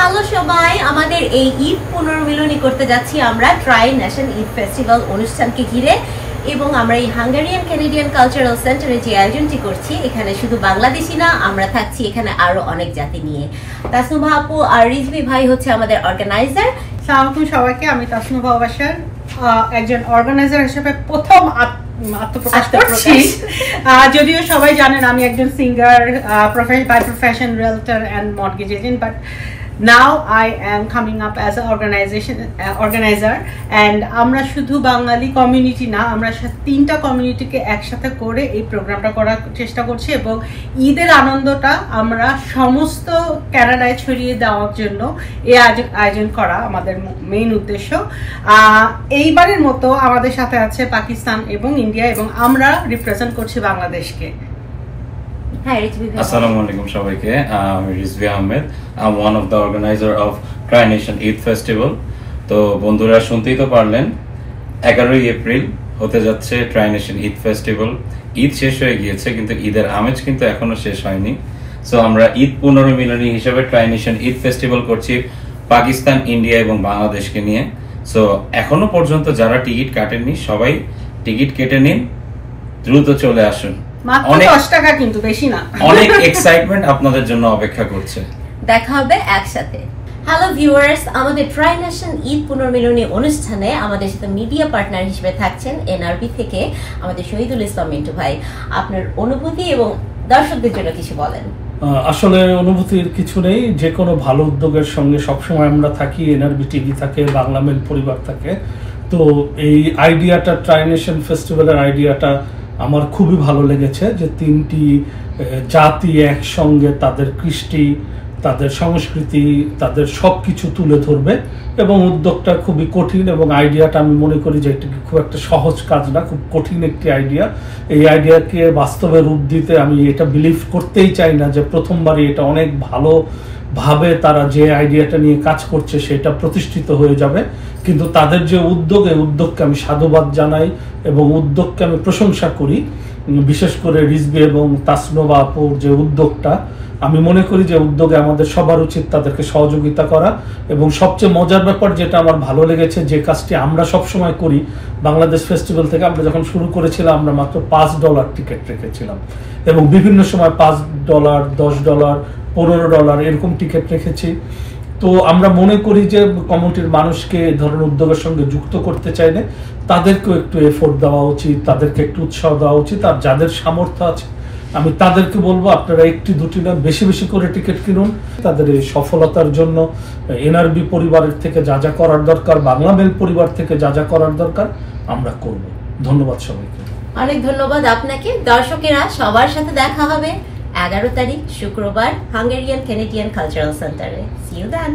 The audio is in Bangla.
হ্যালো সবাই, আমাদের এই ঈদ পুনর্মিলনী করতে যাচ্ছি আমরা ট্রাই নেশন ঈদ ফেস্টিভ্যাল অনুষ্ঠানকে ঘিরে, এবং আমরা এই হাঙ্গেরিয়ান ক্যানাডিয়ান কালচারাল সেন্টারে যে আয়োজনটি করছি এখানে শুধু বাংলাদেশি না, আমরা থাকছি এখানে আরো অনেক জাতি নিয়ে। তাসনুভা আপু আর রিজভি ভাই হচ্ছে আমাদের অর্গানাইজার। আসসালামু আলাইকুম সবাইকে, আমি তাসনুভা বাশার একজন অর্গানাইজার হিসেবে প্রথম আত্মপ্রকাশ করছি। যদিও সবাই জানেন আমি একজন singer, by profession realtor and mortgage agent, but now I am coming up as an organizer and আমরা শুধু বাঙালি কমিউনিটি না, আমরা তিনটা কমিউনিটিকে একসাথে করে এই প্রোগ্রামটা করার চেষ্টা করছি এবং ঈদের আনন্দটা আমরা সমস্ত কানাডায় ছড়িয়ে দেওয়ার জন্য এই আয়োজন করা আমাদের মেইন উদ্দেশ্য। এইবারের মতো আমাদের সাথে আছে পাকিস্তান এবং ইন্ডিয়া, এবং আমরা রিপ্রেজেন্ট করছি বাংলাদেশকে। আসসালামু আলাইকুম সবাইকে, আমি Rizvi Ahmed. I am one of the organizer of tri nation Eid festival. তো বন্ধুরা শুনতেই তো পারলেন, 11ই এপ্রিল হতে যাচ্ছে tri nation Eid festival. Eid শেষ হয়ে গিয়েছে কিন্তু ঈদের আমেজ কিন্তু এখনো শেষ হয়নি। সো আমরা ঈদ পুনর্মিলনী হিসেবে ট্রাই নেশন ঈদ ফেস্টিভ্যাল করছি পাকিস্তান, ইন্ডিয়া এবং বাংলাদেশকে নিয়ে। সো এখনো পর্যন্ত যারা টিকিট কাটেননি সবাই টিকিট কেটে নিন, দ্রুত চলে আসুন। মাত্র 10 টাকা, কিন্তু বেশি না। অনেক এক্সাইটমেন্ট আপনাদের জন্য অপেক্ষা করছে। দেখা হবে একসাথে। হ্যালো ভিউয়ার্স, আমাদের ট্রাই নেশন ঈদ পুনর্মিলনী অনুষ্ঠানে আমাদের সাথে মিডিয়া পার্টনার হিসেবে থাকছেন এনআরবি থেকে আমাদের শহীদুল ইসলাম মিন্টু ভাই। আপনার অনুভূতি এবং দর্শকদের জন্য কিছু বলেন। আসলে অনুভূতির কিছু নেই, যে কোনো ভালো উদ্যোগের সঙ্গে সবসময় আমরা থাকি। এনআরবি টিভি থাকে, বাংলা মেল পরিবার থাকে। তো এই আইডিয়াটা, ট্রাই নেশন ফেস্টিভ্যালের আইডিয়াটা আমার খুবই ভালো লেগেছে, যে তিনটি জাতি একসঙ্গে তাদের কৃষ্টি, তাদের সংস্কৃতি, তাদের সব কিছু তুলে ধরবে। এবং উদ্যোগটা খুবই কঠিন, এবং আইডিয়াটা আমি মনে করি যে এটি খুব একটা সহজ কাজ না, খুব কঠিন একটি আইডিয়া। এই আইডিয়াকে বাস্তবে রূপ দিতে আমি এটা বিলিভ করতেই চাই না যে প্রথমবারই এটা অনেক ভালোভাবে তারা যে আইডিয়াটা নিয়ে কাজ করছে সেটা প্রতিষ্ঠিত হয়ে যাবে। কিন্তু তাদের যে উদ্যোগ, এই উদ্যোগকে আমি সাধুবাদ জানাই এবং উদ্যোগকে আমি প্রশংসা করি। বিশেষ করে রিজভি এবং তাসনুভা আপুর যে উদ্যোগটা, আমি মনে করি যে উদ্যোগে আমাদের সবার উচিত তাদেরকে সহযোগিতা করা। এবং সবচেয়ে মজার ব্যাপার যেটা আমার ভালো লেগেছে, যে কাজটি আমরা সবসময় করি বাংলাদেশ ফেস্টিভ্যাল থেকে, আমরা যখন শুরু করেছিলাম আমরা মাত্র $5 টিকিট রেখেছিলাম, এবং বিভিন্ন সময় $5, $10, $15 এরকম টিকিট রেখেছি। তো আমরা মনে করি যে কমিউনিটির মানুষকে এই ধরনের উদ্যোগের সঙ্গে যুক্ত করতে চাইলে তাদেরকেও একটু এফোর্ট দেওয়া উচিত, তাদেরকে একটু উৎসাহ দেওয়া উচিত। আর যাদের সামর্থ্য আছে আমি তাদেরকে বলবো আপনারা একটি দুটি না, বেশি বেশি করে টিকিট কিনুন। তাদের এই সফলতার জন্য এনআরবি পরিবারের থেকে যা যা করার দরকার, বাংলা মেল পরিবার থেকে যা যা করার দরকার আমরা করব। ধন্যবাদ সবাইকে। অনেক ধন্যবাদ আপনাকে। দর্শকেরা, সবার সাথে দেখা হবে 11 তারিখ শুক্রবার হাঙ্গেরিয়ান ক্যানাডিয়ান কালচারাল সেন্টারে। See you then.